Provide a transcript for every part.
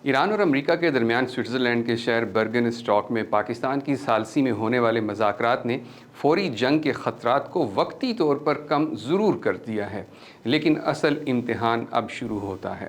ایران اور امریکہ کے درمیان سوئٹزرلینڈ کے شہر برگن اسٹاک میں پاکستان کی ثالثی میں ہونے والے مذاکرات نے فوری جنگ کے خطرات کو وقتی طور پر کم ضرور کر دیا ہے، لیکن اصل امتحان اب شروع ہوتا ہے۔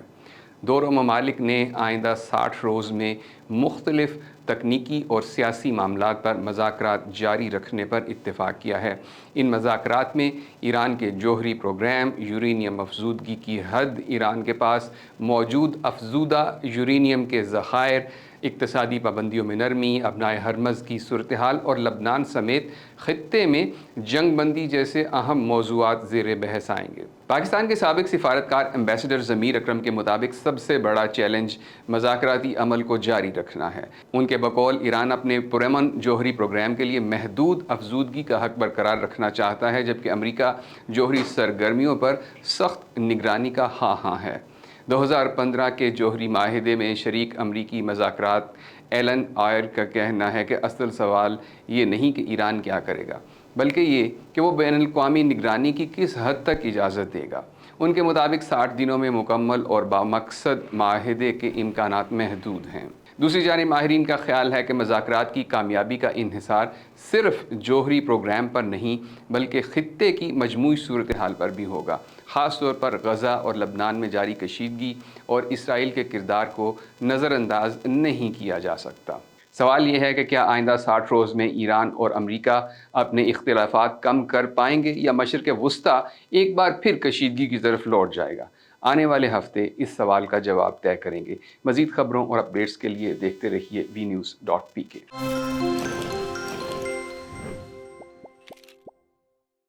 دونوں ممالک نے آئندہ 60 روز میں مختلف تکنیکی اور سیاسی معاملات پر مذاکرات جاری رکھنے پر اتفاق کیا ہے۔ ان مذاکرات میں ایران کے جوہری پروگرام، یورینیم افزودگی کی حد، ایران کے پاس موجود افزودہ یورینیم کے ذخائر، اقتصادی پابندیوں میں نرمی، ابنائے ہرمز کی صورتحال اور لبنان سمیت خطے میں جنگ بندی جیسے اہم موضوعات زیر بحث آئیں گے۔ پاکستان کے سابق سفارتکار ایمبیسڈر ضمیر اکرم کے مطابق سب سے بڑا چیلنج مذاکراتی عمل کو جاری رکھنا ہے۔ ان کے بقول ایران اپنے پرامن جوہری پروگرام کے لیے محدود افزودگی کا حق برقرار رکھنا چاہتا ہے، جبکہ امریکہ جوہری سرگرمیوں پر سخت نگرانی کا خواہاں ہے۔ 2015 کے جوہری معاہدے میں شریک امریکی مذاکرات ایلن آئر کا کہنا ہے کہ اصل سوال یہ نہیں کہ ایران کیا کرے گا، بلکہ یہ کہ وہ بین الاقوامی نگرانی کی کس حد تک اجازت دے گا۔ ان کے مطابق 60 دنوں میں مکمل اور بامقصد معاہدے کے امکانات محدود ہیں۔ دوسری جانب ماہرین کا خیال ہے کہ مذاکرات کی کامیابی کا انحصار صرف جوہری پروگرام پر نہیں بلکہ خطے کی مجموعی صورتحال پر بھی ہوگا، خاص طور پر غزہ اور لبنان میں جاری کشیدگی اور اسرائیل کے کردار کو نظر انداز نہیں کیا جا سکتا۔ سوال یہ ہے کہ کیا آئندہ 60 روز میں ایران اور امریکہ اپنے اختلافات کم کر پائیں گے یا مشرق وسطیٰ ایک بار پھر کشیدگی کی طرف لوٹ جائے گا؟ آنے والے ہفتے اس سوال کا جواب طے کریں گے۔ مزید خبروں اور اپڈیٹس کے لیے دیکھتے رہیے vnews.pk۔